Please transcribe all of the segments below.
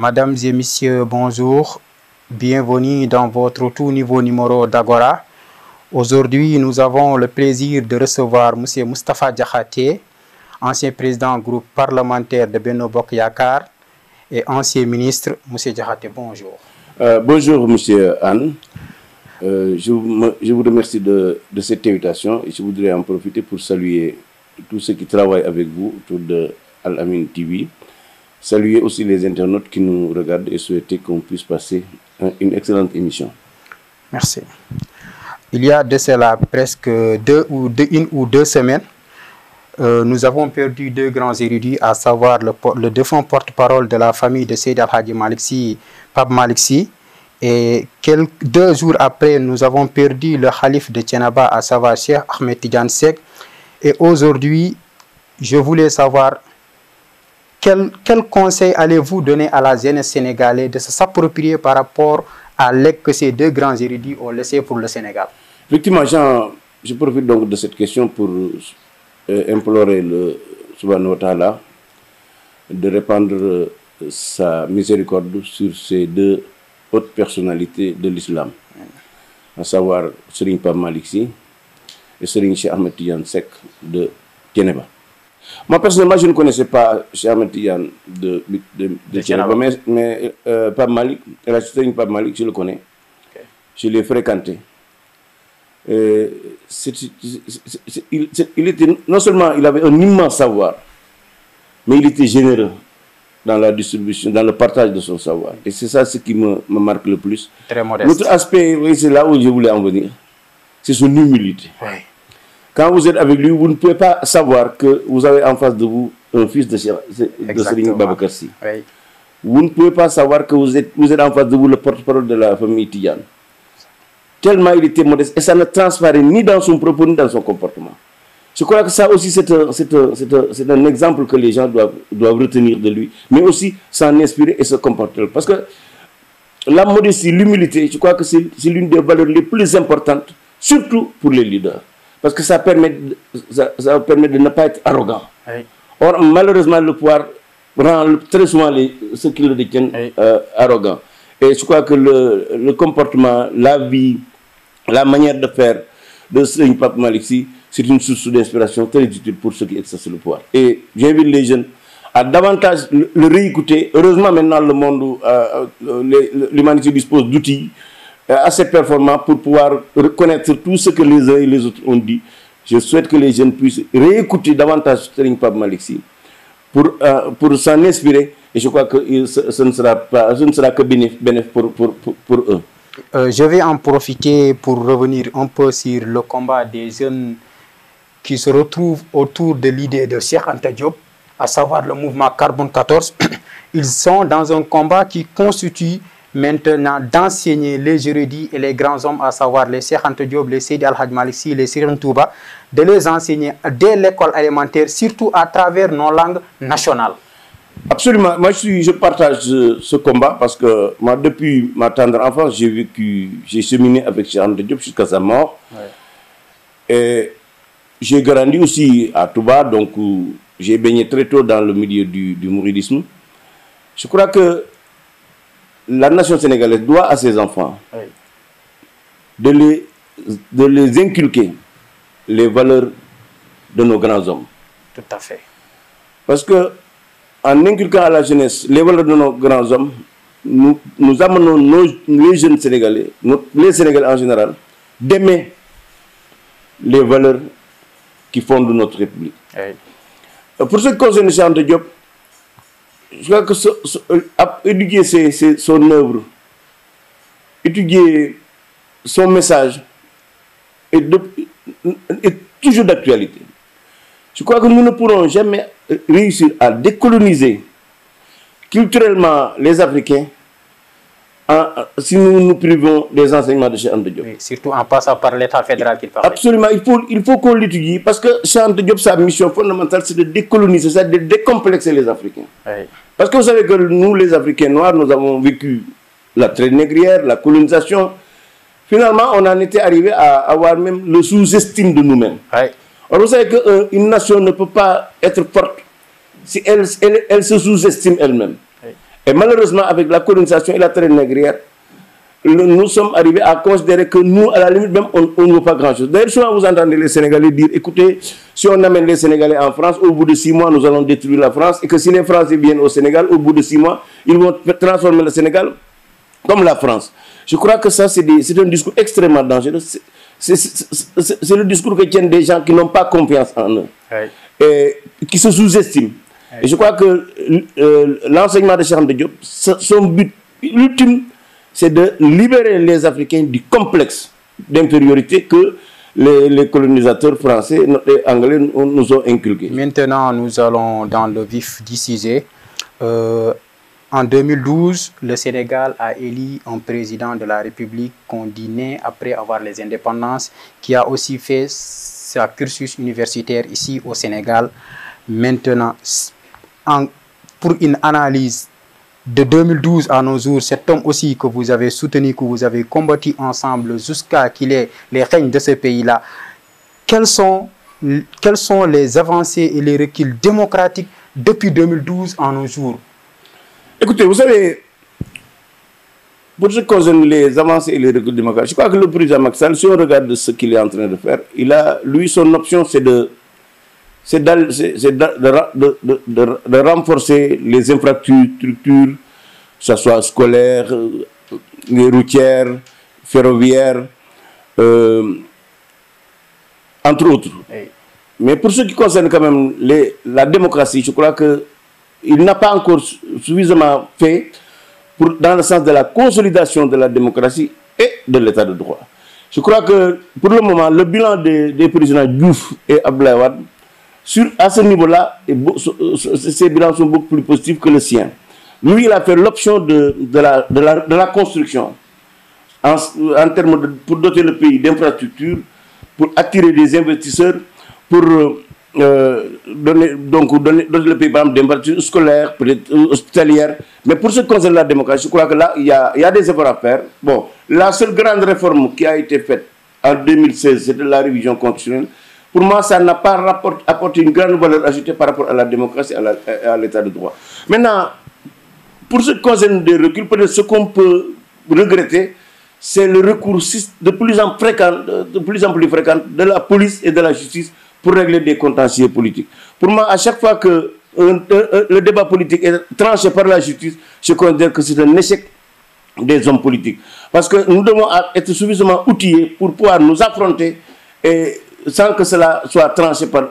Mesdames et messieurs, bonjour. Bienvenue dans votre tout nouveau numéro d'Agora. Aujourd'hui, nous avons le plaisir de recevoir M. Moustapha Diakhaté, ancien président du groupe parlementaire de Benno Bokk Yakaar et ancien ministre. M. Diakhaté, bonjour. Bonjour, M. Anne. Je vous remercie de cette invitation et je voudrais en profiter pour saluer tous ceux qui travaillent avec vous autour de Al Amin TV. Saluer aussi les internautes qui nous regardent et souhaiter qu'on puisse passer une excellente émission. Merci. Il y a de cela presque une ou deux semaines, nous avons perdu deux grands érudits, à savoir le défunt porte-parole de la famille de Seydi El Hadji Malick Sy, Pape Malick Sy, et 2 jours après, nous avons perdu le khalife de Thiénaba, à savoir Cheikh Ahmed Tidiane Seck. Et aujourd'hui, je voulais savoir quel conseil allez-vous donner à la jeunesse sénégalaise de s'approprier par rapport à l'aide que ces deux grands érudits ont laissé pour le Sénégal? Effectivement, Jean, je profite donc de cette question pour implorer le Subhanahu wa Ta'ala de répandre sa miséricorde sur ces deux hautes personnalités de l'islam, à savoir Serigne Pape Malick Sy et Serigne Cheikh Ahmed Tidiane Seck de Thiénaba. Moi, personnellement, je ne connaissais pas Cheikh Ahmed Tidiane de Thiénaba, mais Pape Malick, Serigne Pape Malick, je le connais. Okay. Je l'ai fréquenté. Il était, non seulement il avait un immense savoir, mais il était généreux dans la distribution, dans le partage de son savoir. Et c'est ça ce qui me marque le plus. Très modeste. L'autre aspect, oui, c'est là où je voulais en venir, c'est son humilité. Oui. Quand vous êtes avec lui, vous ne pouvez pas savoir que vous avez en face de vous un fils de Serigne Babacar Sy. Oui. Vous ne pouvez pas savoir que vous êtes en face de vous le porte-parole de la famille Tidiane. Tellement il était modeste, et ça ne transparaît ni dans son propos ni dans son comportement. Je crois que ça aussi c'est un exemple que les gens doivent retenir de lui, mais aussi s'en inspirer et se comporter. Parce que la modestie, l'humilité, je crois que c'est l'une des valeurs les plus importantes, surtout pour les leaders. Parce que ça permet de ne pas être arrogant. Oui. Or, malheureusement, le pouvoir rend très souvent ceux qui le détiennent arrogants. Et je crois que le comportement, la vie, la manière de faire de Serigne Pape Malick Sy, c'est une source d'inspiration très utile pour ceux qui exercent le pouvoir. Et j'invite les jeunes à davantage le réécouter. Heureusement, maintenant, le monde, l'humanité dispose d'outils assez performants pour pouvoir reconnaître tout ce que les uns et les autres ont dit. Je souhaite que les jeunes puissent réécouter davantage Serigne Pape Malick Sy pour s'en inspirer. Et je crois que ce ne sera que bénéfique pour eux. Je vais en profiter pour revenir un peu sur le combat des jeunes qui se retrouvent autour de l'idée de Cheikh Anta Diop, à savoir le mouvement Carbone 14. Ils sont dans un combat qui constitue maintenant d'enseigner les érudits et les grands hommes, à savoir les Cheikh Anta Diop, les Seydi El Hadji Malick Sy, les Serigne Touba, de les enseigner dès l'école élémentaire, surtout à travers nos langues nationales. Absolument. Moi, je partage ce combat parce que moi, depuis ma tendre enfance, j'ai cheminé avec Cheikh Anta Diop jusqu'à sa mort. Ouais. Et j'ai grandi aussi à Touba, donc j'ai baigné très tôt dans le milieu du mouridisme. Je crois que la nation sénégalaise doit à ses enfants de les inculquer les valeurs de nos grands hommes. Tout à fait. Parce que en inculquant à la jeunesse les valeurs de nos grands hommes, nous amenons les jeunes Sénégalais, les Sénégalais en général, d'aimer les valeurs qui fondent notre République. Oui. Pour ce qui concerne Cheikh Anta Diop, je crois que étudier son œuvre, étudier son message est toujours d'actualité. Je crois que nous ne pourrons jamais réussir à décoloniser culturellement les Africains si nous nous privons des enseignements de Cheikh Anta Diop. Oui, surtout en passant par l'État fédéral qu'il parle. Absolument, il faut qu'on l'étudie parce que Cheikh Anta Diop, sa mission fondamentale, c'est de décoloniser, c'est de décomplexer les Africains. Oui. Parce que vous savez que nous, les Africains noirs, nous avons vécu la traite négrière, la colonisation. Finalement, on en était arrivé à avoir même le sous-estime de nous-mêmes. Oui. Alors vous savez qu'une nation ne peut pas être forte si elle se sous-estime elle-même. Oui. Et malheureusement, avec la colonisation et la traite négrière, nous sommes arrivés à considérer que nous, à la limite même, on ne vaut pas grand-chose. D'ailleurs, souvent vous entendez les Sénégalais dire, écoutez, si on amène les Sénégalais en France, au bout de 6 mois, nous allons détruire la France, et que si les Français viennent au Sénégal, au bout de 6 mois, ils vont transformer le Sénégal comme la France. Je crois que ça, c'est un discours extrêmement dangereux. C'est le discours que tiennent des gens qui n'ont pas confiance en eux, et qui se sous-estiment. Et je crois que l'enseignement de Cheikh Anta Diop, son but ultime, c'est de libérer les Africains du complexe d'infériorité que les colonisateurs français et anglais nous ont inculqué. Maintenant, nous allons dans le vif du sujet. En 2012, le Sénégal a élu un président de la République qu'on dit né après avoir les indépendances, qui a aussi fait sa cursus universitaire ici au Sénégal. Maintenant, pour une analyse de 2012 à nos jours, cet homme aussi que vous avez soutenu, que vous avez combattu ensemble jusqu'à qu'il ait les règnes de ce pays-là, quelles sont les avancées et les reculs démocratiques depuis 2012 à nos jours? Écoutez, vous savez, pour ce qui concerne les avancées et les reculs démocratiques, je crois que le président Macky Sall, si on regarde ce qu'il est en train de faire, lui, son option, c'est de renforcer les infrastructures, que ce soit scolaires, les routières, ferroviaires, entre autres. Mais pour ce qui concerne quand même la démocratie, je crois qu'il n'a pas encore suffisamment fait dans le sens de la consolidation de la démocratie et de l'état de droit. Je crois que pour le moment, le bilan des présidents Diouf et Abdoulaye Wade, à ce niveau-là, ces bilans sont beaucoup plus positifs que le sien. Lui, il a fait l'option de la construction en termes pour doter le pays d'infrastructures, pour attirer des investisseurs, pour donner le pays d'infrastructures scolaires, hospitalières. Mais pour ce qui concerne la démocratie, je crois que là, il y a des efforts à faire. Bon, la seule grande réforme qui a été faite en 2016, c'était la révision constitutionnelle. Pour moi, ça n'a pas apporté une grande valeur ajoutée par rapport à la démocratie et à l'état de droit. Maintenant, pour ce qui concerne des reculs, peut-être ce qu'on peut regretter, c'est le recours de plus en plus fréquent de la police et de la justice pour régler des contentieux politiques. Pour moi, à chaque fois que le débat politique est tranché par la justice, je considère que c'est un échec des hommes politiques. Parce que nous devons être suffisamment outillés pour pouvoir nous affronter et sans que cela soit tranché par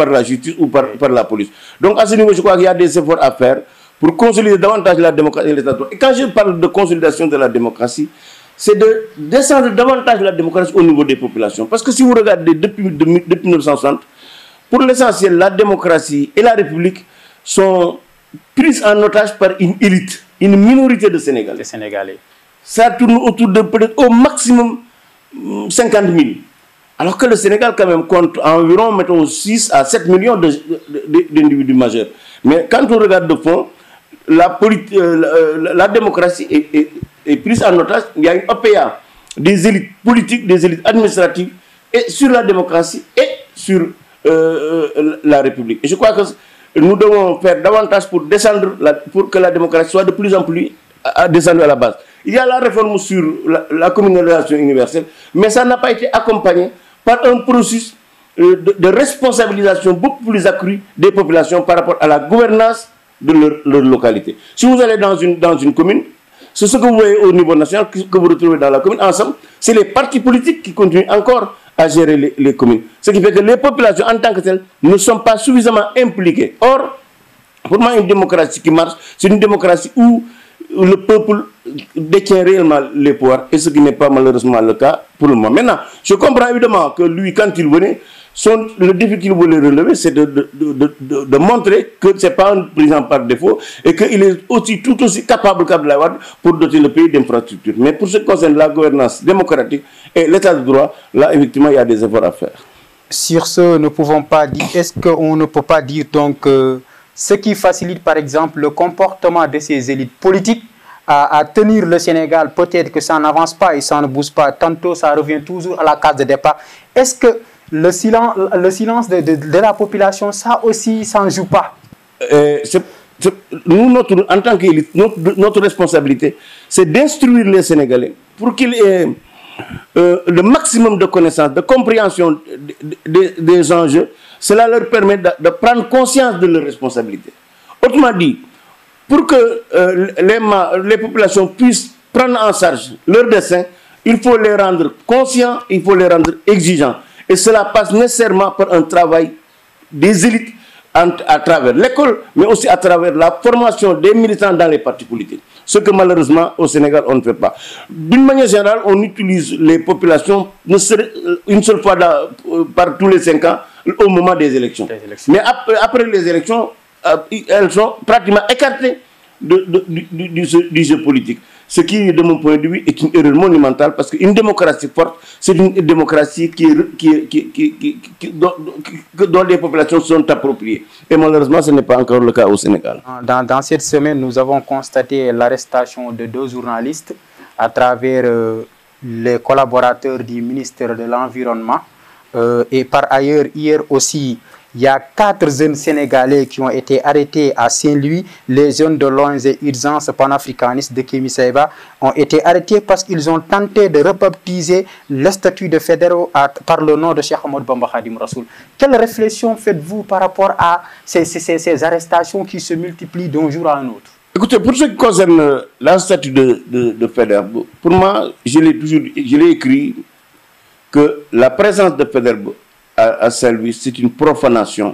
la justice ou par la police. Donc à ce niveau, je crois qu'il y a des efforts à faire pour consolider davantage la démocratie et l'état de droit. Et quand je parle de consolidation de la démocratie, c'est de descendre davantage la démocratie au niveau des populations. Parce que si vous regardez depuis 1960, pour l'essentiel, la démocratie et la République sont prises en otage par une élite, une minorité de Sénégalais. Ça tourne autour de peut-être au maximum 50 000. Alors que le Sénégal, quand même, compte environ, mettons, 6 à 7 millions d'individus majeurs. Mais quand on regarde de fond, la démocratie est prise en otage. Il y a une OPA des élites politiques, des élites administratives, et sur la démocratie et sur la République. Et je crois que nous devons faire davantage pour que la démocratie soit de plus en plus descendue à la base. Il y a la réforme sur la communalisation universelle, mais ça n'a pas été accompagné par un processus de responsabilisation beaucoup plus accru des populations par rapport à la gouvernance de leur localité. Si vous allez dans une commune, c'est ce que vous voyez au niveau national, que vous retrouvez dans la commune. Ensemble, c'est les partis politiques qui continuent encore à gérer les communes. Ce qui fait que les populations en tant que telles ne sont pas suffisamment impliquées. Or, pour moi, une démocratie qui marche, c'est une démocratie où le peuple détient réellement les pouvoirs, et ce qui n'est pas malheureusement le cas pour le moment. Maintenant, je comprends évidemment que lui, quand il venait, le défi qu'il voulait relever, c'est de montrer que ce n'est pas un président par défaut et qu'il est tout aussi capable qu'Abdoulaye Wade pour doter le pays d'infrastructures. Mais pour ce qui concerne la gouvernance démocratique et l'état de droit, là, effectivement, il y a des efforts à faire. Sur ce, ne pouvons pas dire, est-ce qu'on ne peut pas dire donc ce qui facilite par exemple le comportement de ces élites politiques à tenir le Sénégal, peut-être que ça n'avance pas et ça ne bouge pas, tantôt ça revient toujours à la case de départ. Est-ce que le silence de la population, ça aussi, ça ne joue pas? nous, en tant qu'élite, notre responsabilité, c'est d'instruire les Sénégalais pour qu'ils aient le maximum de connaissances, de compréhension des enjeux. Cela leur permet de prendre conscience de leurs responsabilités. Autrement dit, pour que les populations puissent prendre en charge leur destin, il faut les rendre conscients, il faut les rendre exigeants. Et cela passe nécessairement par un travail des élites à travers l'école, mais aussi à travers la formation des militants dans les partis politiques. Ce que malheureusement au Sénégal on ne fait pas. D'une manière générale, on utilise les populations une seule fois par tous les 5 ans au moment des élections. Mais après les élections, elles sont pratiquement écartées du jeu politique. Ce qui, de mon point de vue, est une erreur monumentale parce qu'une démocratie forte, c'est une démocratie dont les populations sont appropriées. Et malheureusement, ce n'est pas encore le cas au Sénégal. Dans cette semaine, nous avons constaté l'arrestation de 2 journalistes à travers les collaborateurs du ministère de l'Environnement. Et par ailleurs, hier aussi, il y a 4 jeunes Sénégalais qui ont été arrêtés à Saint-Louis. Les jeunes de l'ONG Urgence panafricaniste de Kémi Seba ont été arrêtés parce qu'ils ont tenté de rebaptiser le statut de fédéraux par le nom de Cheikh Ahmadou Bamba Khadim Rassoul. Quelle réflexion faites-vous par rapport à ces arrestations qui se multiplient d'un jour à un autre? Écoutez, pour ce qui concerne le statut de fédéraux, pour moi, je l'ai écrit que la présence de fédéraux à Saint-Louis, c'est une profanation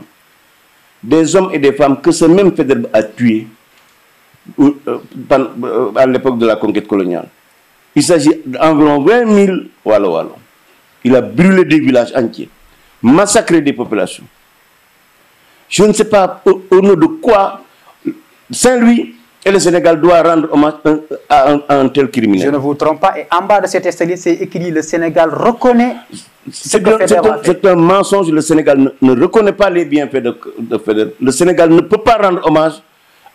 des hommes et des femmes que ce même Faidherbe a tués à l'époque de la conquête coloniale. Il s'agit d'environ 20 000 Walo. Il a brûlé des villages entiers, massacré des populations. Je ne sais pas au nom de quoi Saint-Louis et le Sénégal doivent rendre hommage à un tel criminel. Je ne vous trompe pas. Et en bas de cet extrait, c'est écrit: le Sénégal reconnaît. C'est un mensonge. Le Sénégal ne reconnaît pas les bienfaits de Faidherbe. Le Sénégal ne peut pas rendre hommage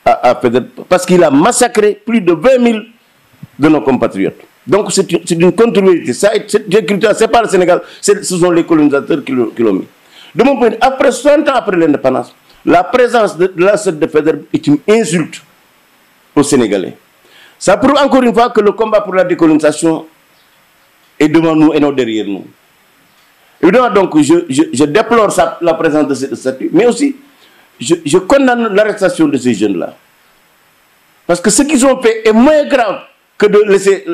à Faidherbe parce qu'il a massacré plus de 20 000 de nos compatriotes. Donc c'est une contre-vérité. Cette écriture, ce n'est pas le Sénégal, ce sont les colonisateurs qui l'ont mis. De mon point de vue, après 60 ans après l'indépendance, la présence de l'ancêtre de Faidherbe est une insulte aux Sénégalais. Ça prouve encore une fois que le combat pour la décolonisation est devant nous et non derrière nous. Évidemment, donc, je déplore la présence de ce statut, mais aussi, je condamne l'arrestation de ces jeunes-là. Parce que ce qu'ils ont fait est moins grave que de laisser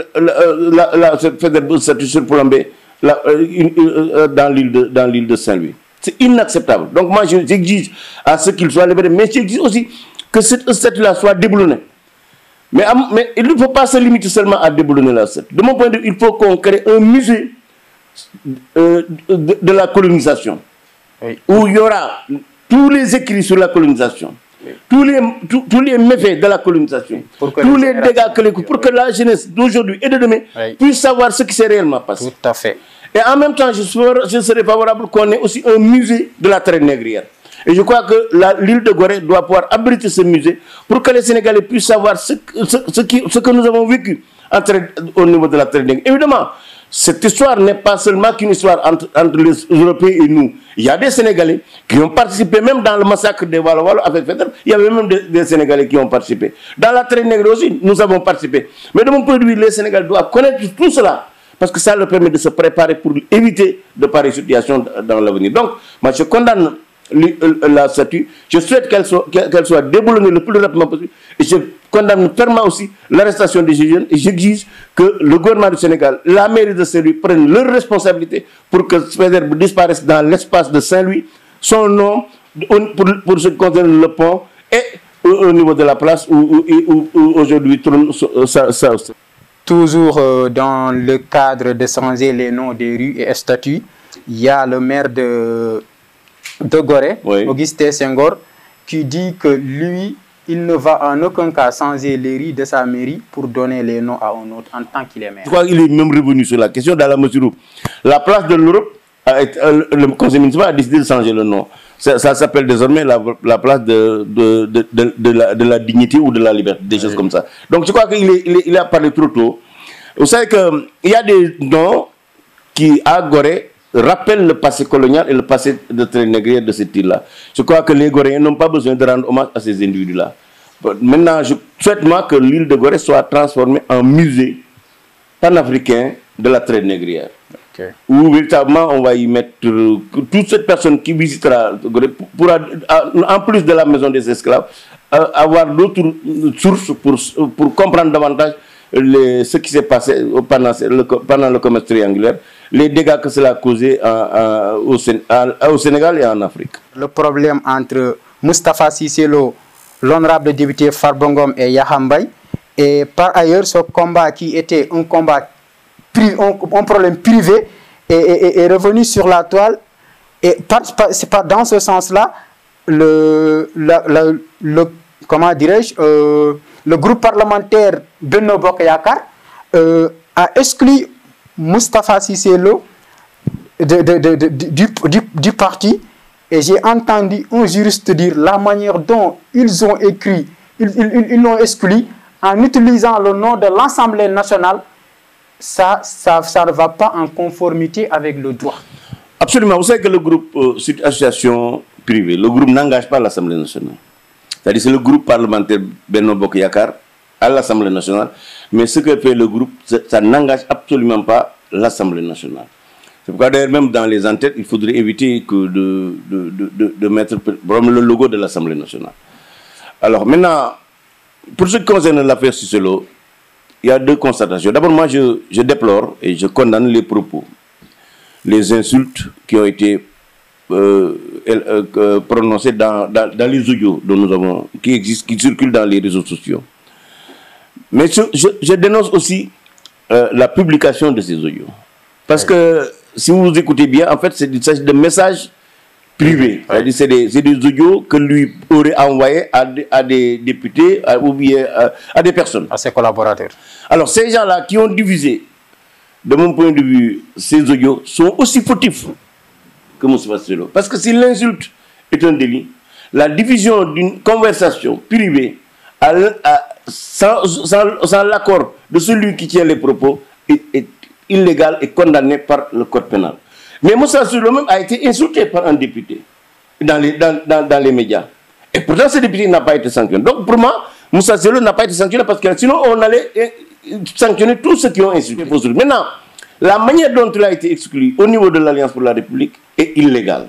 ce statut surplombé dans l'île de Saint-Louis. C'est inacceptable. Donc moi, j'exige à ce qu'ils soient libérés, mais j'exige aussi que ce statut-là soit déboulonné. Mais il ne faut pas se limiter seulement à déboulonner la statut. De mon point de vue, il faut qu'on crée un musée de la colonisation, oui, où il y aura tous les écrits sur la colonisation, oui, tous les méfaits de la colonisation, tous les dégâts pour que la jeunesse d'aujourd'hui et de demain, oui, puisse savoir ce qui s'est réellement passé. Tout à fait. Et en même temps, je serais favorable qu'on ait aussi un musée de la traite négrière. Et je crois que l'île de Gorée doit pouvoir abriter ce musée pour que les Sénégalais puissent savoir ce que nous avons vécu au niveau de la traite négrière. Évidemment, cette histoire n'est pas seulement qu'une histoire entre les Européens et nous. Il y a des Sénégalais qui ont participé même dans le massacre des Walo avec Faidherbe. Il y avait même des Sénégalais qui ont participé. Dans la traite négrière aussi, nous avons participé. Mais de mon point de vue, les Sénégalais doivent connaître tout cela, parce que ça leur permet de se préparer pour éviter de pareilles situations dans l'avenir. Donc, moi je condamne la statue, je souhaite qu'elle soit déboulonnée le plus rapidement possible, et je condamne fermement aussi l'arrestation des jeunes, et j'exige que le gouvernement du Sénégal, la mairie de Saint-Louis prennent leurs responsabilités pour que Faidherbe disparaisse dans l'espace de Saint-Louis, son nom, pour ce qui concerne le pont, et au niveau de la place où aujourd'hui trône ça. Toujours dans le cadre de changer les noms des rues et statuts, il y a le maire de Gorée, oui, Augustin Senghor, qui dit que lui, il ne va en aucun cas changer les rues de sa mairie pour donner les noms à un autre en tant qu'il est maire. Je crois qu'il est même revenu sur la question dans la mesure où la place de l'Europe, le conseil municipal a décidé de changer le nom. Ça s'appelle désormais la place de la dignité ou de la liberté, des choses comme ça. Donc je crois qu'il a parlé trop tôt. Vous savez qu'il y a des noms qui, à Gorée, rappellent le passé colonial et le passé de traite négrière de cette île-là. Je crois que les Goréens n'ont pas besoin de rendre hommage à ces individus-là. Maintenant, je souhaite moi que l'île de Gorée soit transformée en musée panafricain de la traite négrière. Okay. Où véritablement on va y mettre toute cette personne qui visitera Gorée pourra, en plus de la maison des esclaves, avoir d'autres sources pour comprendre davantage ce qui s'est passé pendant le commerce triangulaire, les dégâts que cela a causé au Sénégal et en Afrique. Le problème entre Moustapha Cissé Lo, l'honorable député Farba Ngom et Yaha Mbaye, et par ailleurs ce combat qui était un combat un problème privé est revenu sur la toile, et c'est pas dans ce sens-là comment dirais-je, le groupe parlementaire Benno Bokk Yakaar a exclu Moustapha Cissé Lo du parti, et j'ai entendu un juriste dire la manière dont ils ont écrit, ils l'ont exclu en utilisant le nom de l'Assemblée nationale. Ça ne va pas en conformité avec le droit. Absolument. Vous savez que le groupe, c'est une association privée. Le groupe n'engage pas l'Assemblée nationale. C'est-à-dire c'est le groupe parlementaire Benno Bokk Yakaar à l'Assemblée nationale. Mais ce que fait le groupe, ça n'engage absolument pas l'Assemblée nationale. C'est pourquoi d'ailleurs même dans les entêtes, il faudrait éviter que de mettre le logo de l'Assemblée nationale. Alors maintenant, pour ce qui concerne l'affaire Cissé Lo, il y a deux constatations. D'abord, moi, je déplore et je condamne les propos, les insultes qui ont été prononcées dans les audios dont nous avons, qui circulent dans les réseaux sociaux. Mais je dénonce aussi la publication de ces audios. Parce que si vous écoutez bien, en fait, il s'agit de messages privés. C'est des audios que lui aurait envoyés à des députés ou bien à des personnes. À ses collaborateurs. Alors, ces gens-là qui ont diffusé, de mon point de vue, ces audios sont aussi fautifs que Moustapha Cissé Lo. Parce que si l'insulte est un délit, la diffusion d'une conversation privée sans l'accord de celui qui tient les propos est illégale et condamnée par le code pénal. Mais Moustapha Cissé Lo même a été insulté par un député dans les médias. Et pourtant, ce député n'a pas été sanctionné. Donc, pour moi, Moustapha Cissé Lo n'a pas été sanctionné parce que sinon, on allait sanctionner tous ceux qui ont insulté. Maintenant, la manière dont il a été exclu au niveau de l'Alliance pour la République est illégale.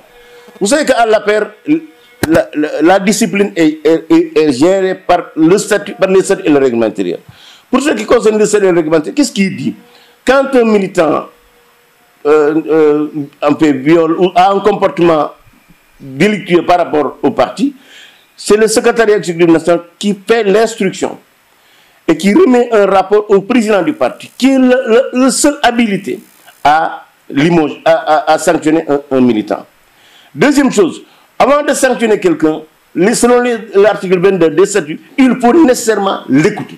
Vous savez qu'à l'APR, la discipline est gérée par le statut et le règlement intérieur. Pour ce qui concerne le statut et le règlement intérieur, qu'est-ce qu'il dit? Quand un militant a un comportement délictueux par rapport au parti, c'est le secrétariat exécutif national qui fait l'instruction et qui remet un rapport au président du parti, qui est le seul habilité à sanctionner un militant. Deuxième chose, avant de sanctionner quelqu'un, selon l'article 22 des statuts, il faut nécessairement l'écouter.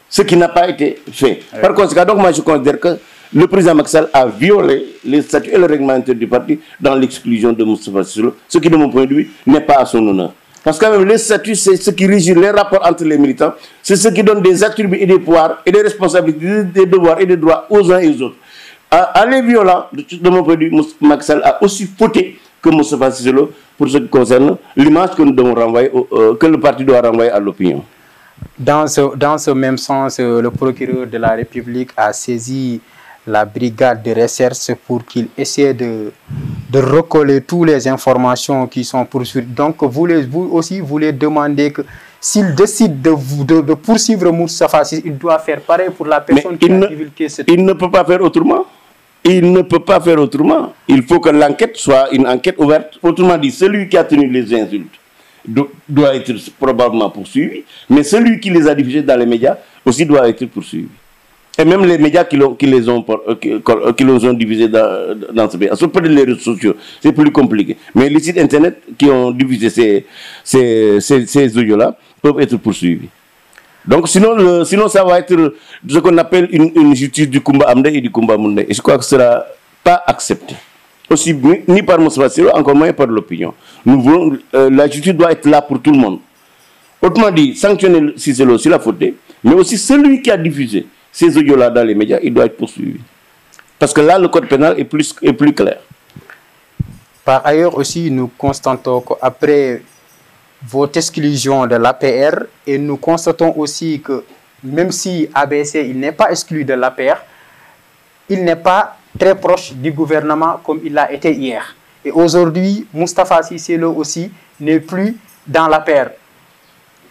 Ce qui n'a pas été fait. Par conséquent, donc moi je considère que le président Macky Sall a violé les statuts et le règlement intérieur du parti dans l'exclusion de Moustapha Cissé Lo, ce qui, de mon point de vue, n'est pas à son honneur. Parce que même les statuts, c'est ce qui régit les rapports entre les militants, c'est ce qui donne des attributs et des pouvoirs et des responsabilités, des devoirs et des droits aux uns et aux autres. À les violents, de mon point de vue, Macky Sall a aussi fauté que Moustapha Cissé Lo pour ce qui concerne l'image que nous devons renvoyer, que le parti doit renvoyer à l'opinion. Dans ce même sens, le procureur de la République a saisi la brigade de recherche pour qu'il essaie de recoller toutes les informations qui sont poursuivies. Donc, vous aussi voulez demander que s'il décide de poursuivre Moustapha Cissé, il doit faire pareil pour la personne qui a divulgué cette... Il ne peut pas faire autrement. Il ne peut pas faire autrement. Il faut que l'enquête soit une enquête ouverte. Autrement dit, celui qui a tenu les insultes doit être probablement poursuivi, mais celui qui les a diffusés dans les médias aussi doit être poursuivi. Et même les médias qui les ont diffusés dans ce pays. Sauf peut-être les réseaux sociaux, c'est plus compliqué. Mais les sites internet qui ont diffusé ces audios-là peuvent être poursuivis. Donc sinon ça va être ce qu'on appelle une justice du Kumba Amde et du Kumba Mundé. Et je crois que ce ne sera pas accepté. Aussi ni par Moustapha Cissé Lo, encore moins par l'opinion. Nous voulons, la justice doit être là pour tout le monde. Autrement dit, sanctionner Cissé Lo s'il a fauté, mais aussi celui qui a diffusé ces audios-là dans les médias, il doit être poursuivi. Parce que là, le code pénal est plus clair. Par ailleurs aussi, nous constatons qu'après votre exclusion de l'APR et nous constatons aussi que même si ABC il n'est pas exclu de l'APR, il n'est pas très proche du gouvernement comme il l'a été hier. Et aujourd'hui, Moustapha Cissé Lo aussi n'est plus dans l'APR.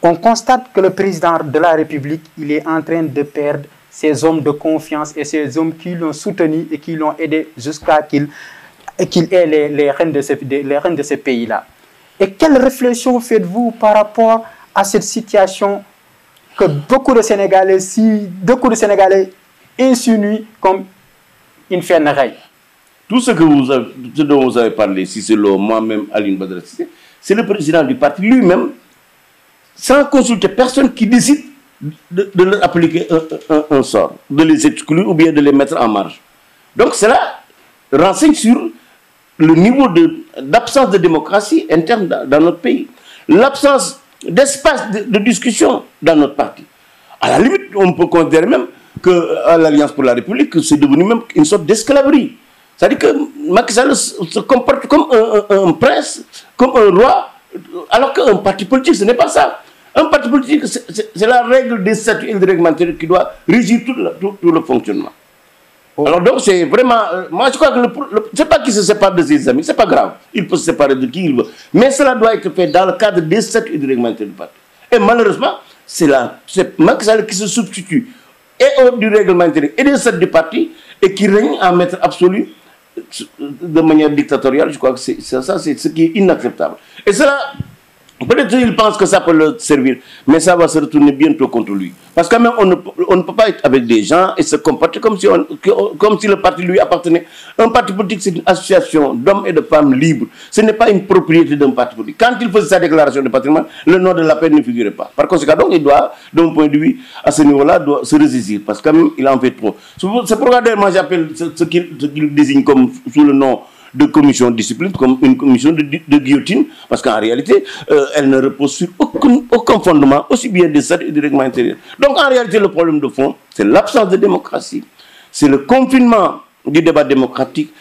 On constate que le président de la République, il est en train de perdre ses hommes de confiance et ces hommes qui l'ont soutenu et qui l'ont aidé jusqu'à qu'il ait les rênes de ces pays-là. Et quelle réflexion faites-vous par rapport à cette situation que beaucoup de Sénégalais insinuent comme une fernerie? Tout ce dont vous avez parlé, Cissé Lo, moi-même, Aline Badara Cissé, c'est le président du parti lui-même, sans consulter personne, qui décide de leur appliquer un sort, de les exclure ou bien de les mettre en marge. Donc cela renseigne sur le niveau d'absence de démocratie interne dans notre pays, l'absence d'espace de discussion dans notre parti. À la limite, on peut considérer même qu'à l'Alliance pour la République, c'est devenu même une sorte d'esclaverie. C'est-à-dire que Macky Sall se comporte comme un prince, comme un roi, alors qu'un parti politique, ce n'est pas ça. Un parti politique, c'est la règle des statuts et des réglementaires qui doit régir tout le fonctionnement. Alors donc c'est vraiment... moi je crois que c'est pas qu'il se sépare de ses amis, c'est pas grave. Il peut se séparer de qui il veut. Mais cela doit être fait dans le cadre des statuts et des réglementaires du parti. Et malheureusement, c'est Macky Sall qui se substitue et du règlement intérieur et des statuts du parti et qui règne en maître absolu de manière dictatoriale. Je crois que c'est ce qui est inacceptable. Et cela... Peut-être qu'il pense que ça peut le servir, mais ça va se retourner bientôt contre lui. Parce que même on ne peut pas être avec des gens et se comporter comme si le parti lui appartenait. Un parti politique, c'est une association d'hommes et de femmes libres. Ce n'est pas une propriété d'un parti politique. Quand il faisait sa déclaration de patrimoine, le nom de l'APR ne figurait pas. Par conséquent, donc, il doit, d'un point de vue, à ce niveau-là, doit se ressaisir. Parce que même, il en fait trop. C'est pourquoi moi j'appelle ce qu'il désigne comme sous le nom de commission de discipline, comme une commission de guillotine, parce qu'en réalité, elle ne repose sur aucun fondement, aussi bien des statuts et des règlements intérieurs. Donc en réalité, le problème de fond, c'est l'absence de démocratie, c'est le confinement du débat démocratique,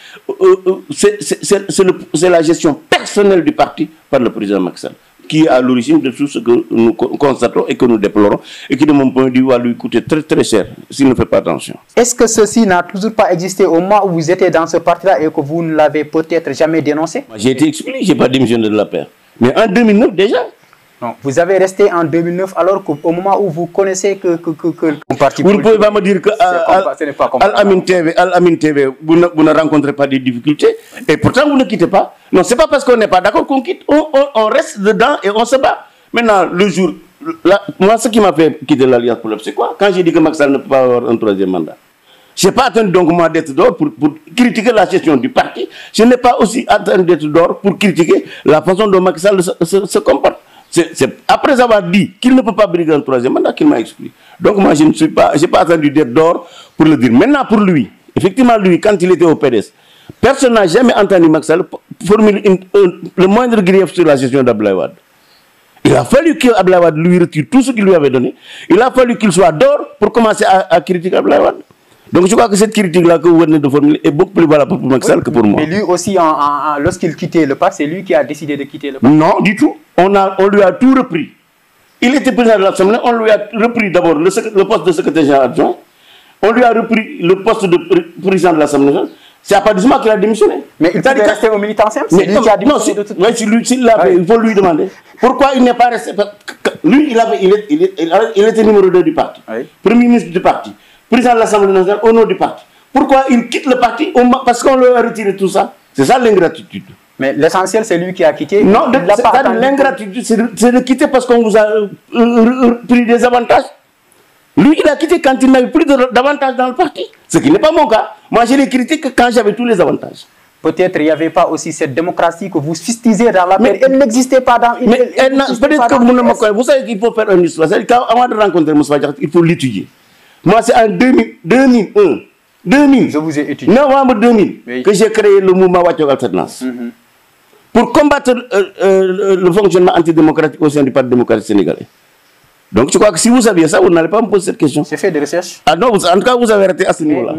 c'est la gestion personnelle du parti par le président Macky Sall, qui est à l'origine de tout ce que nous constatons et que nous déplorons, et qui, de mon point de vue, va lui coûter très très cher s'il ne fait pas attention. Est-ce que ceci n'a toujours pas existé au moment où vous étiez dans ce parti-là et que vous ne l'avez peut-être jamais dénoncé? J'ai été expulsé, je n'ai pas démissionné de l'APR. Mais en 2009 déjà. Non, vous avez resté en 2009 alors qu'au moment où vous connaissez que le parti... Vous ne pouvez pas me dire que Al-Amin TV, vous ne rencontrez pas des difficultés et pourtant vous ne quittez pas. Non, ce n'est pas parce qu'on n'est pas d'accord qu'on quitte. On reste dedans et on se bat. Maintenant, le jour... moi, ce qui m'a fait quitter l'Alliance pour l'Europe, c'est quoi? Quand j'ai dit que Macky Sall ne peut pas avoir un troisième mandat. Je n'ai pas attendu donc moi d'être dehors pour critiquer la gestion du parti. Je n'ai pas aussi attendu d'être dehors pour critiquer la façon dont Macky Sall se comporte. C'est après avoir dit qu'il ne peut pas briguer un troisième mandat qu'il m'a expliqué. Donc moi, je n'ai pas attendu d'être dehors pour le dire. Maintenant, pour lui, effectivement, lui, quand il était au PDS, personne n'a jamais entendu Macky Sall formuler le moindre grief sur la gestion d'Abdoulaye Wade. Il a fallu qu'Abdoulaye Wade lui retire tout ce qu'il lui avait donné. Il a fallu qu'il soit dehors pour commencer à critiquer Abdoulaye Wade. Donc je crois que cette critique-là que vous venez de formuler est beaucoup plus valable pour Macky Sall que pour moi. Mais lui aussi, lorsqu'il quittait le parti, c'est lui qui a décidé de quitter le parti. Non, du tout. On lui a tout repris. Il était président de l'Assemblée, on lui a repris d'abord le poste de secrétaire général adjoint. On lui a repris le poste de président de l'Assemblée. C'est à partir du moment qu'il a démissionné. Mais il peut rester au militant simple. C'est lui qui a démissionné de toute façon. Il faut lui demander. Pourquoi il n'est pas resté? Lui, il était numéro 2 du parti. Oui. Premier ministre du parti. Président de l'Assemblée nationale au nom du parti. Pourquoi il quitte le parti? Parce qu'on lui a retiré tout ça. C'est ça l'ingratitude. Mais l'essentiel, c'est lui qui a quitté. Non, l'ingratitude, c'est de quitter parce qu'on vous a pris des avantages. Lui, il a quitté quand il n'avait plus d'avantages dans le parti. Ce qui n'est pas mon cas. Moi, je l'ai critiqué quand j'avais tous les avantages. Peut-être il n'y avait pas aussi cette démocratie que vous fustisez dans la paix. Elle n'existait pas dans... Peut-être que vous ne me connaissez. Vous savez qu'il faut faire une histoire. Avant de rencontrer Moussa Diakhaté, il faut l'étudier. Moi, c'est en 2000, je vous ai étudié. Novembre 2000, que j'ai créé le mouvement Wachok Alternance. Pour combattre le fonctionnement antidémocratique au sein du Parti démocratique sénégalais. Donc, je crois que si vous saviez ça, vous n'allez pas me poser cette question. J'ai fait des recherches. Ah non, en tout cas, vous avez raté à ce niveau-là.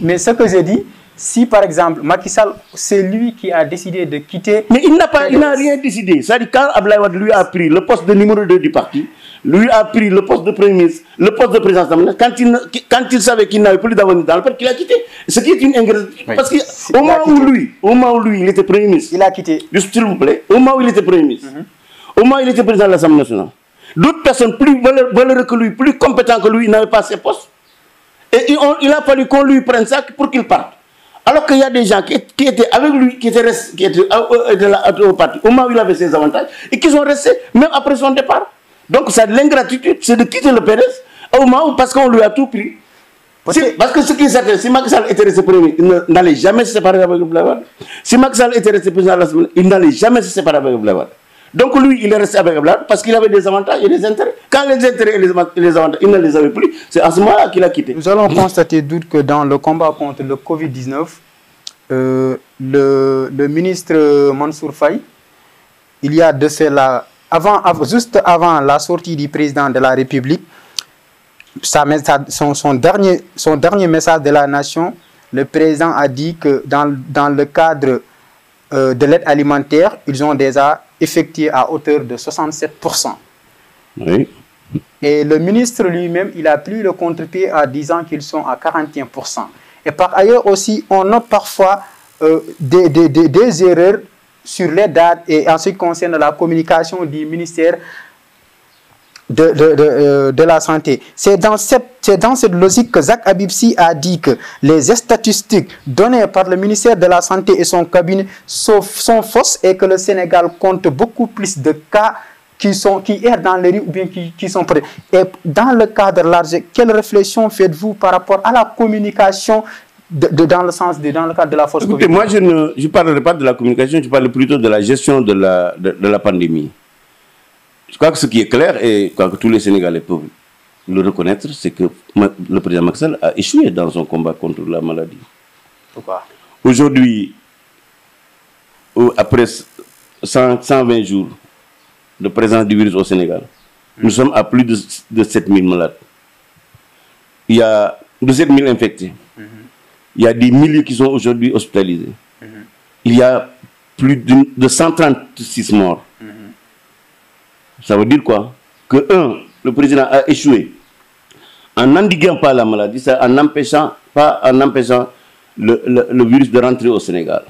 Mais ce que j'ai dit, si par exemple Macky Sall, c'est lui qui a décidé de quitter... Mais il n'a rien décidé. C'est-à-dire quand Abdoulaye Wade lui a pris le poste de numéro 2 du parti, lui a pris le poste de premier ministre, le poste de président, quand il savait qu'il n'avait plus d'avenir dans le parti, il a quitté. Ce qui est une ingratitude. Oui. Parce qu'au moment où lui, il était premier ministre... Il a quitté. Juste s'il vous plaît, au moment où il était premier ministre, au moment où il était président de l'Assemblée nationale, d'autres personnes plus valeureuses que lui, plus compétentes que lui, n'avaient pas ces postes. Et il a fallu qu'on lui prenne ça pour qu'il parte. Alors qu'il y a des gens qui étaient avec lui, qui étaient au parti, au moment où il avait ses avantages, et qui sont restés, même après son départ. Donc, c'est de l'ingratitude, c'est de quitter le PDS, au moment où, parce qu'on lui a tout pris. Parce que ce qui est certain, si Macky Sall était resté premier, il n'allait jamais se séparer avec Abdoulaye Wade. Si Macky Sall était resté président de l'Assemblée, il n'allait jamais se séparer avec Abdoulaye Wade. Donc lui, il est resté avec Abdoulaye Wade parce qu'il avait des avantages et des intérêts. Quand les intérêts et les avantages, il ne les avait plus, c'est à ce moment-là qu'il a quitté. Nous allons constater que dans le combat contre le Covid-19, le ministre Mansour Faye, il y a de cela, juste avant la sortie du président de la République, son dernier message de la nation, le président a dit que dans le cadre de l'aide alimentaire, ils ont déjà effectué à hauteur de 67%. Oui. Et le ministre lui-même, il a pris le contre-pied en disant qu'ils sont à 41%. Et par ailleurs aussi, on note parfois des erreurs sur les dates et en ce qui concerne la communication du ministère de la Santé. C'est dans cette logique que Zak Habib-Sy a dit que les statistiques données par le ministère de la Santé et son cabinet sont fausses et que le Sénégal compte beaucoup plus de cas qui errent dans les rues ou bien qui sont prêts. Et dans le cadre large, quelle réflexion faites-vous par rapport à la communication dans le cadre de la force Écoutez, moi, je ne parlerai pas de la communication, je parle plutôt de la gestion de la pandémie. Je crois que ce qui est clair, et que tous les Sénégalais peuvent le reconnaître, c'est que le président Macky Sall a échoué dans son combat contre la maladie. Pourquoi? Aujourd'hui, après 120 jours de présence du virus au Sénégal, nous sommes à plus de 7000 malades. Il y a de 7000 infectés. Il y a des milliers qui sont aujourd'hui hospitalisés. Il y a plus de 136 morts. Ça veut dire quoi? Que le président a échoué en n'endiguant pas la maladie, en empêchant le virus de rentrer au Sénégal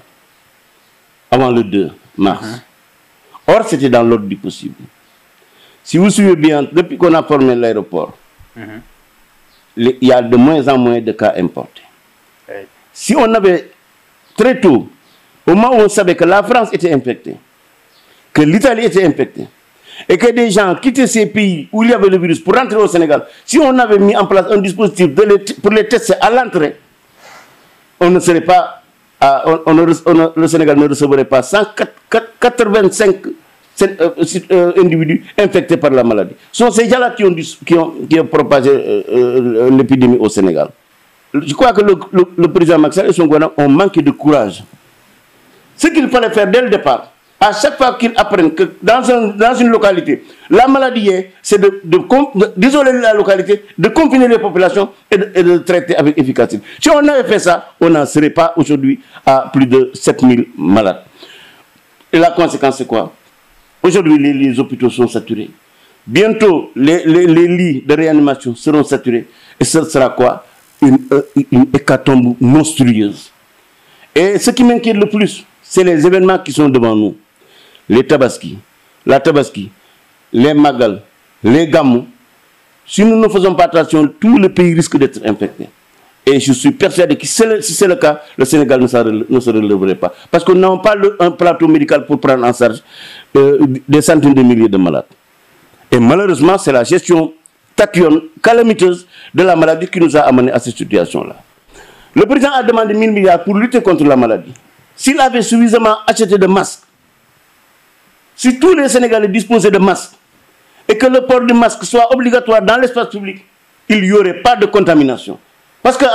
avant le 2 mars. Or, c'était dans l'ordre du possible. Si vous suivez bien, depuis qu'on a formé l'aéroport, il y a de moins en moins de cas importés. Si on avait très tôt, au moment où on savait que la France était infectée, que l'Italie était infectée, et que des gens quittaient ces pays où il y avait le virus pour rentrer au Sénégal, si on avait mis en place un dispositif pour les tester à l'entrée, on ne serait pas, le Sénégal ne recevrait pas 185 individus infectés par la maladie. Ce sont ces gens-là qui ont propagé l'épidémie au Sénégal. Je crois que le président Macky Sall et son gouvernement ont manqué de courage. Ce qu'il fallait faire dès le départ, à chaque fois qu'ils apprennent que dans une localité, la maladie c'est d'isoler la localité, de confiner les populations et de traiter avec efficacité. Si on avait fait ça, on n'en serait pas aujourd'hui à plus de 7000 malades. Et la conséquence, c'est quoi? Aujourd'hui, les hôpitaux sont saturés. Bientôt, les lits de réanimation seront saturés. Et ce sera quoi? Une hécatombe monstrueuse. Et ce qui m'inquiète le plus, c'est les événements qui sont devant nous. Les tabaski, la tabaski, les magal, les gamous. Si nous ne faisons pas attention, tout le pays risque d'être infecté. Et je suis persuadé que si c'est le cas, le Sénégal ne se relèverait pas. Parce que nous n'avons pas un plateau médical pour prendre en charge des centaines de milliers de malades. Et malheureusement, c'est la gestion tatillonne, calamiteuse de la maladie qui nous a amenés à cette situation-là. Le président a demandé 1000 milliards pour lutter contre la maladie. S'il avait suffisamment acheté de masques, si tous les Sénégalais disposaient de masques, et que le port du masque soit obligatoire dans l'espace public, il n'y aurait pas de contamination. Parce que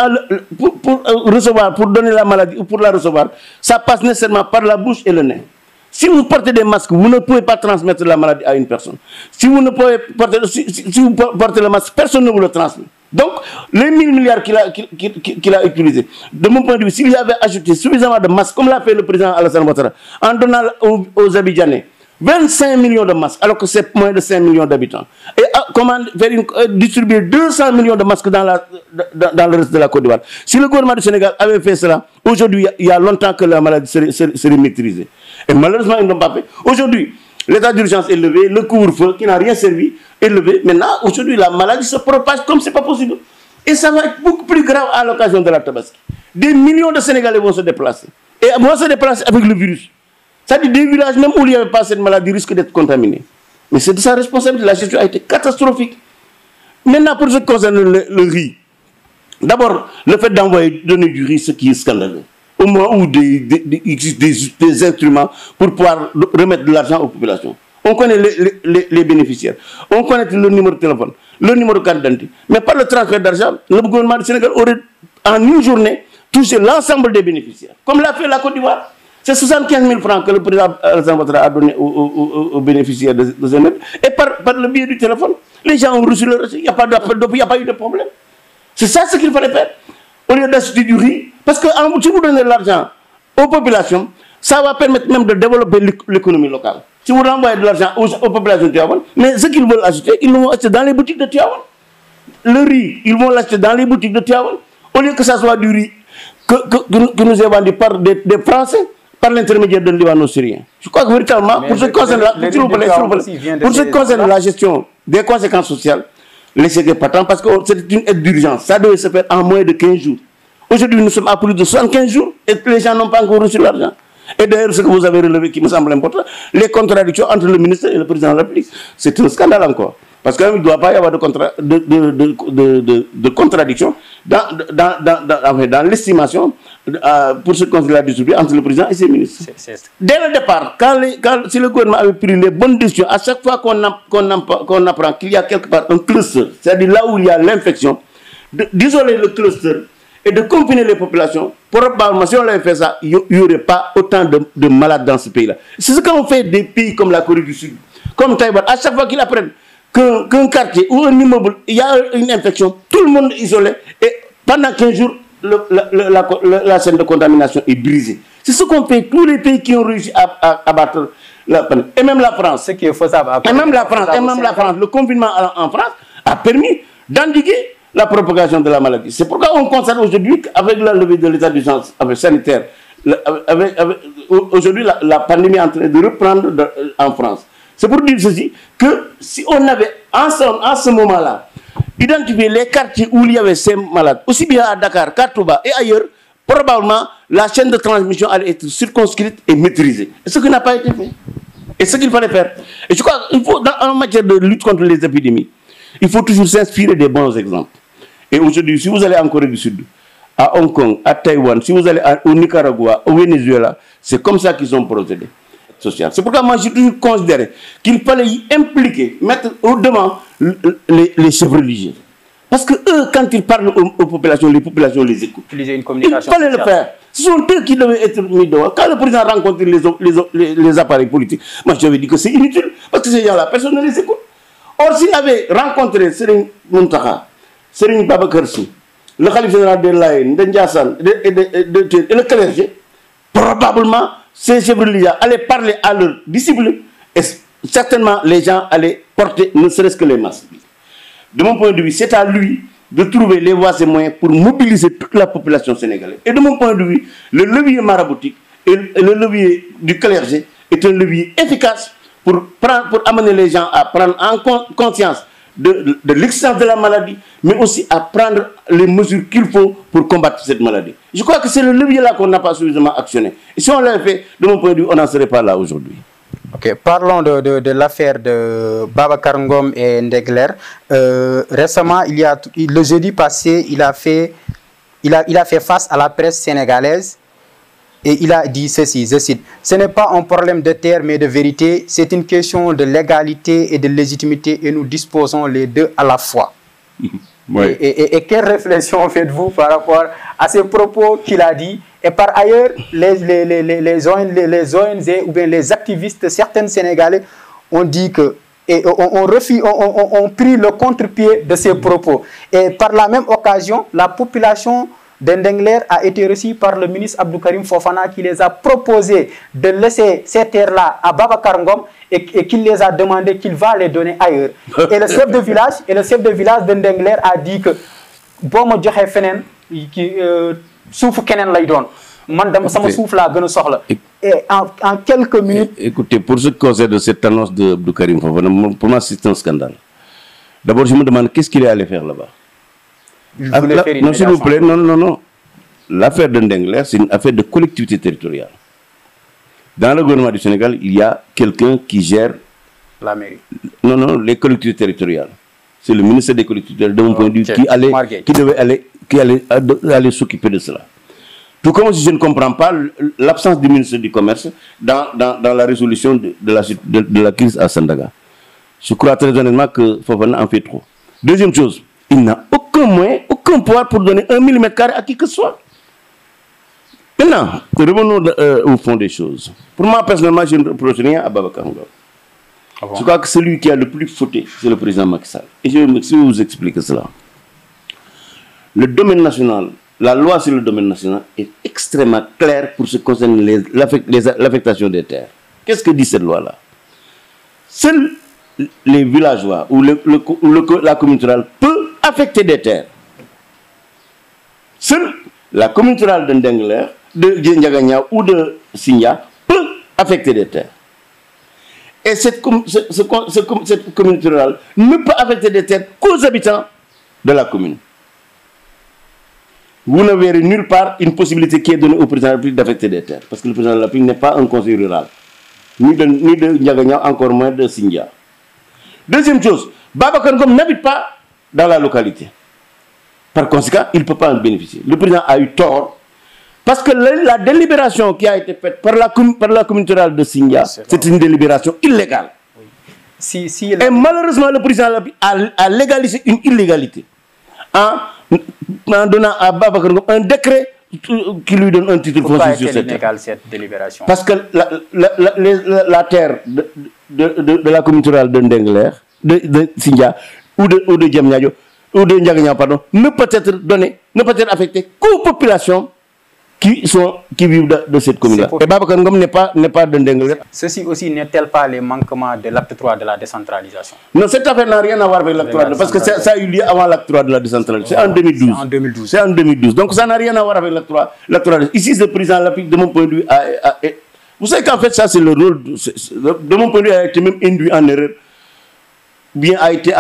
pour donner la maladie ou pour la recevoir, ça passe nécessairement par la bouche et le nez. Si vous portez des masques, vous ne pouvez pas transmettre la maladie à une personne. Si vous portez le masque, personne ne vous le transmet. Donc, les 1000 milliards qu'il a utilisés, de mon point de vue, s'il y avait ajouté suffisamment de masques, comme l'a fait le président Alassane Ouattara, en donnant aux Abidjanais 25 millions de masques, alors que c'est moins de 5 millions d'habitants, et comment distribuer 200 millions de masques dans le reste de la Côte d'Ivoire. Si le gouvernement du Sénégal avait fait cela, aujourd'hui, il y a longtemps que la maladie serait maîtrisée. Et malheureusement, ils ne l'ont pas fait. Aujourd'hui, l'état d'urgence est levé, le couvre-feu qui n'a rien servi est levé. Maintenant, aujourd'hui, la maladie se propage comme ce n'est pas possible. Et ça va être beaucoup plus grave à l'occasion de la Tabaski. Des millions de Sénégalais vont se déplacer. Et vont se déplacer avec le virus. C'est-à-dire des villages, même où il n'y avait pas cette maladie, risquent d'être contaminés. Mais c'est de sa responsabilité. La gestion a été catastrophique. Maintenant, pour ce qui concerne le riz, d'abord, le fait donner du riz, ce qui est scandaleux. Au moment où il existe des instruments pour pouvoir remettre de l'argent aux populations. On connaît les bénéficiaires. On connaît le numéro de téléphone, le numéro de carte d'identité. Mais par le transfert d'argent, le gouvernement du Sénégal aurait, en une journée, touché l'ensemble des bénéficiaires. Comme l'a fait la Côte d'Ivoire. C'est 75 000 francs que le président Alassane Ouattara a donné aux bénéficiaires de ce net. Et par le biais du téléphone, les gens ont reçu leur reçu. Il n'y a pas d'appel d'offres, il n'y a pas eu de problème. C'est ça ce qu'il fallait faire. Au lieu d'acheter du riz. Parce que si vous donnez de l'argent aux populations, ça va permettre même de développer l'économie locale. Si vous renvoyez de l'argent aux populations de Tivaouane, mais ce qu'ils veulent acheter, ils vont acheter dans les boutiques de Tivaouane. Le riz, ils vont l'acheter dans les boutiques de Tivaouane. Au lieu que ça soit du riz que nous avons vendu par des Français, par l'intermédiaire de Libano-Syrien. Je crois que véritablement, pour ce qui concerne la gestion des conséquences sociales, laissez pas tant parce que c'est une aide d'urgence. Ça devait se faire en moins de 15 jours. Aujourd'hui, nous sommes à plus de 75 jours et les gens n'ont pas encore reçu l'argent. Et d'ailleurs, ce que vous avez relevé qui me semble important, les contradictions entre le ministre et le président de la République, c'est un scandale encore. Parce qu'il ne doit pas y avoir de contradiction dans l'estimation pour ce qu'on a distribué entre le président et ses ministres. Dès le départ, si le gouvernement avait pris les bonnes décisions, à chaque fois qu'on apprend qu'il y a quelque part un cluster, c'est-à-dire là où il y a l'infection, d'isoler le cluster et de confiner les populations, probablement si on avait fait ça, il n'y aurait pas autant de malades dans ce pays-là. C'est ce qu'on fait des pays comme la Corée du Sud, comme Taïwan. À chaque fois qu'ils apprennent qu'un quartier ou un immeuble, il y a une infection, tout le monde est isolé et pendant 15 jours, la chaîne de contamination est brisée. C'est ce qu'ont fait tous les pays qui ont réussi à battre la pandémie. Et même la France. Et même la France, le confinement en France a permis d'endiguer la propagation de la maladie. C'est pourquoi on constate aujourd'hui qu'avec la levée de l'état d'urgence sanitaire, aujourd'hui la pandémie est en train de reprendre en France. C'est pour dire ceci, que si on avait en ce moment-là identifié les quartiers où il y avait ces malades, aussi bien à Dakar qu'à Touba et ailleurs, probablement la chaîne de transmission allait être circonscrite et maîtrisée. Et ce qui n'a pas été fait. Et ce qu'il fallait faire. Et je crois qu'il faut, en matière de lutte contre les épidémies, il faut toujours s'inspirer des bons exemples. Et aujourd'hui, si vous allez en Corée du Sud, à Hong Kong, à Taïwan, si vous allez au Nicaragua, au Venezuela, c'est comme ça qu'ils ont procédé. C'est pourquoi moi j'ai toujours considéré qu'il fallait y impliquer, mettre au-devant les chefs religieux. Parce que eux, quand ils parlent aux populations les écoutent. Utiliser une communication il fallait le faire. Ce sont eux qui devaient être mis dehors. Quand le président rencontre les appareils politiques, moi je lui dit que c'est inutile, parce que ces gens-là, personne ne les écoute. Or, s'il avait rencontré Serigne Mountakha, Serigne Babacar Sy, le khalife général de Layène, de Ndiassane et le clergé, probablement ces chefs religieux allaient parler à leurs disciples et certainement les gens allaient porter ne serait-ce que les masques. De mon point de vue, c'est à lui de trouver les voies et moyens pour mobiliser toute la population sénégalaise. Et de mon point de vue, le levier maraboutique et le levier du clergé est un levier efficace pour amener les gens à prendre en conscience de l'existence de la maladie, mais aussi à prendre les mesures qu'il faut pour combattre cette maladie. Je crois que c'est le levier-là qu'on n'a pas suffisamment actionné. Et si on l'avait fait, de mon point de vue, on n'en serait pas là aujourd'hui. Ok, parlons de l'affaire de Babacar Ngom et Ndegler. Récemment, le jeudi passé, il a fait face à la presse sénégalaise et il a dit ceci, je cite, « Ce n'est pas un problème de terre mais de vérité, c'est une question de légalité et de légitimité et nous disposons les deux à la fois. » Oui. Et quelle réflexion faites-vous par rapport à ces propos qu'il a dit? Et par ailleurs, les ONG ou bien les activistes, certains Sénégalais ont dit que et on prit le contre-pied de ces propos. Et par la même occasion, la population d'Endengler a été reçue par le ministre Abdou Karim Fofana qui les a proposé de laisser ces terres-là à Babacar Ngom et qu'il les a demandé qu'il va les donner ailleurs. Et le chef de village d'Endengler a dit que bon mo joxe fenen ki soufu kenen lay don man dama sama souf la gëna soxla. Et en quelques minutes. Écoutez, pour ce qui concerne cette annonce de Abdou Karim Fofana, pour moi c'est un scandale. D'abord je me demande qu'est-ce qu'il est allé faire là-bas. Non, s'il vous plaît, non. L'affaire d'Endengler, c'est une affaire de collectivité territoriale. Dans le gouvernement du Sénégal, il y a quelqu'un qui gère la mairie. Non, les collectivités territoriales. C'est le ministère des collectivités, de mon point de vue, qui allait aller s'occuper de cela. Tout comme si je ne comprends pas l'absence du ministre du Commerce dans la résolution de la crise à Sandaga. Je crois très honnêtement que Fofana en fait trop. Deuxième chose, il n'a aucun moyen, aucun pouvoir pour donner 1 mm² à qui que ce soit. Maintenant, revenons au fond des choses. Pour moi, personnellement, je ne reproche rien à Babacar Ngom. Je crois que celui qui a le plus fauté, c'est le président Macky Sall. Et je vais vous expliquer cela. Le domaine national, la loi sur le domaine national est extrêmement claire pour ce qui concerne l'affectation des terres. Qu'est-ce que dit cette loi-là? Seuls les villageois ou la communauté rurale peut affecter des terres. Seule la communauté rurale de Ndengler, de Ndiagania ou de Signa peut affecter des terres. Et cette communauté rurale ne peut affecter des terres qu'aux habitants de la commune. Vous ne verrez nulle part une possibilité qui est donnée au président de la République d'affecter des terres. Parce que le président de la République n'est pas un conseiller rural. Ni de Ndiagania, encore moins de Signa. Deuxième chose, Babacar Ngom n'habite pas dans la localité. Par conséquent, il ne peut pas en bénéficier. Le président a eu tort parce que la délibération qui a été faite par la communauté rurale de Signa, c'est une délibération illégale. Oui. Et malheureusement, le président a légalisé une illégalité en donnant à Babacar Ngom un décret qui lui donne un titre foncier sur cette délibération. Parce que la terre de la communauté rurale de Ndengler, de Signa ou de Diamniadio, ou de Ndiagania, pardon, ne peut être donnée, ne peut être affectée qu'aux populations qui vivent de cette commune-là. Et Babacar Ngom n'est pas de Ndengler. Ceci aussi n'est-elle pas les manquements de l'acte 3 de la décentralisation? Non, cette affaire n'a rien à voir avec l'acte 3, parce que ça a eu lieu avant l'acte 3 de la décentralisation. C'est en 2012. C'est en 2012. Donc ça n'a rien à voir avec l'acte 3. Ici, le président de la République, de mon point de vue, vous savez qu'en fait, ça c'est le rôle, de mon point de vue, a été même induit en erreur, bien a été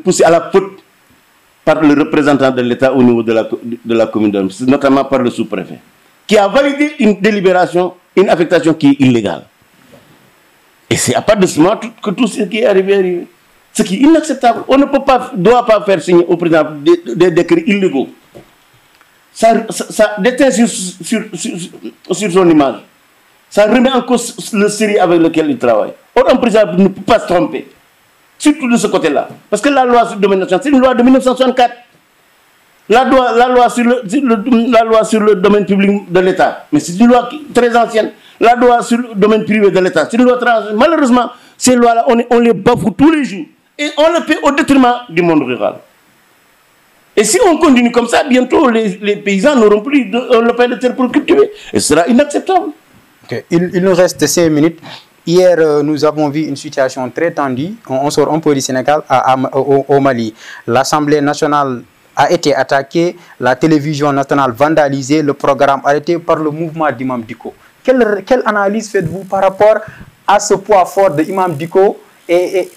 poussé à la faute par le représentant de l'État au niveau de la commune d'Homme, notamment par le sous-préfet, qui a validé une délibération, une affectation qui est illégale. Et c'est à part de ce moment que tout ce qui est arrivé. Ce qui est inacceptable. On ne doit pas faire signer au président des décrets illégaux. Ça déteint sur son image. Ça remet en cause le sérieux avec lequel il travaille. Or, un président ne peut pas se tromper. Surtout de ce côté-là. Parce que la loi sur le domaine national, c'est une loi de 1964. La loi sur le domaine public de l'État, mais c'est une loi très ancienne. La loi sur le domaine privé de l'État, c'est une loi très ancienne. Malheureusement, ces lois-là, on les bafoue tous les jours. Et on le fait au détriment du monde rural. Et si on continue comme ça, bientôt les paysans n'auront plus le pain de terre pour cultiver. Et ce sera inacceptable. Okay. Il nous reste 5 minutes. Hier, nous avons vu une situation très tendue. On sort un peu du Sénégal au Mali. L'Assemblée nationale a été attaquée, la télévision nationale vandalisée, le programme arrêté par le mouvement d'Imam Dicko. Quelle analyse faites-vous par rapport à ce poids fort de Imam Dicko et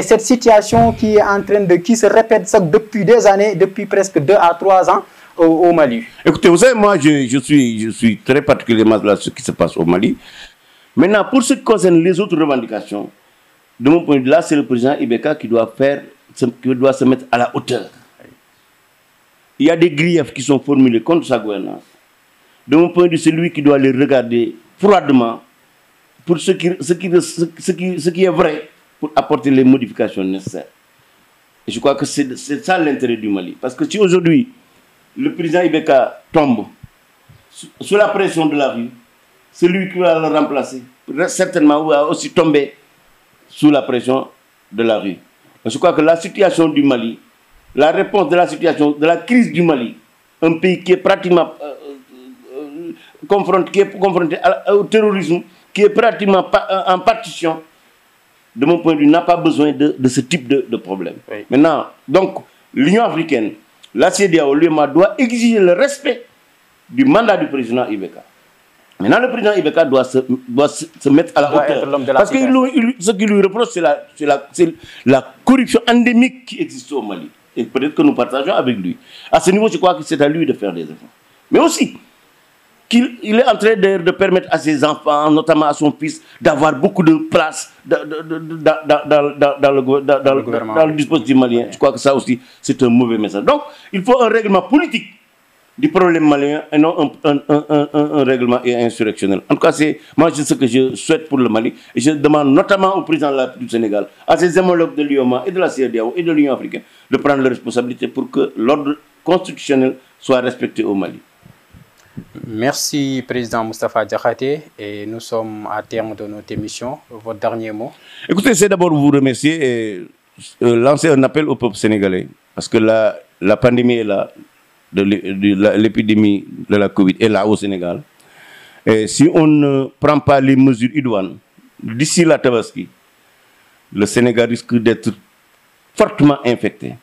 cette situation qui est en train qui se répète depuis des années, depuis presque 2 à 3 ans au Mali? Écoutez, vous savez, moi, je suis très particulièrement là ce qui se passe au Mali. Maintenant, pour ce qui concerne les autres revendications, de mon point de vue, là, c'est le président Ibeka qui doit se mettre à la hauteur. Il y a des griefs qui sont formulés contre sa gouvernance. De mon point de vue, c'est lui qui doit les regarder froidement pour ce qui est vrai, pour apporter les modifications nécessaires. Et je crois que c'est ça l'intérêt du Mali. Parce que si aujourd'hui, le président Ibeka tombe sous la pression de la rue, celui qui va le remplacer, certainement, va aussi tomber sous la pression de la rue. Je crois que la situation du Mali, la réponse de la situation, de la crise du Mali, un pays qui est pratiquement confronté au terrorisme, qui est pratiquement en partition, de mon point de vue, n'a pas besoin de ce type de problème. Oui. Maintenant, donc, l'Union africaine, la CEDEAO, l'UEMOA doit exiger le respect du mandat du président Ibeka. Maintenant, le président Ibeka doit se mettre à la hauteur. Parce que ce qu'il lui reproche, c'est la corruption endémique qui existe au Mali. Et peut-être que nous partageons avec lui. À ce niveau, je crois que c'est à lui de faire des efforts. Mais aussi, qu'il est en train de permettre à ses enfants, notamment à son fils, d'avoir beaucoup de place dans le dispositif malien. Je crois que ça aussi, c'est un mauvais message. Donc, il faut un règlement politique du problème malien et non un règlement insurrectionnel. En tout cas, c'est ce que je souhaite pour le Mali. Et je demande notamment au président de la République du Sénégal, à ses homologues de l'UEMOA et de la CEDEAO et de l'Union africaine, de prendre leurs responsabilités pour que l'ordre constitutionnel soit respecté au Mali. Merci, Président Moustapha Diakhaté, et nous sommes à terme de notre émission. Votre dernier mot? Écoutez, c'est d'abord vous remercier et lancer un appel au peuple sénégalais, parce que la pandémie est là, l'épidémie de la Covid est là au Sénégal. Et si on ne prend pas les mesures idoines, d'ici la Tabaski, le Sénégal risque d'être fortement infecté.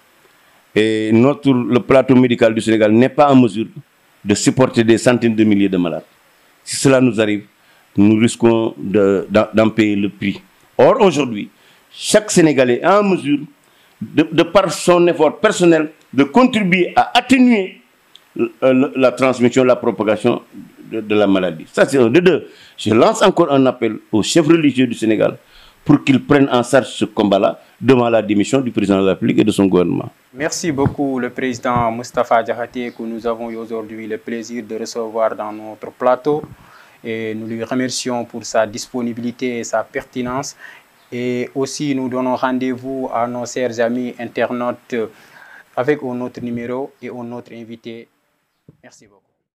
Et le plateau médical du Sénégal n'est pas en mesure de supporter des centaines de milliers de malades. Si cela nous arrive, nous risquons d'en payer le prix. Or, aujourd'hui, chaque Sénégalais est en mesure, de par son effort personnel, de contribuer à atténuer la transmission, la propagation de la maladie. Ça, c'est un de deux. Je lance encore un appel aux chefs religieux du Sénégal pour qu'ils prennent en charge ce combat-là devant la démission du président de la République et de son gouvernement. Merci beaucoup, le président Moustapha Diakhaté, que nous avons eu aujourd'hui le plaisir de recevoir dans notre plateau. Et nous lui remercions pour sa disponibilité et sa pertinence. Et aussi, nous donnons rendez-vous à nos chers amis internautes avec un autre numéro et un autre invité. Merci beaucoup.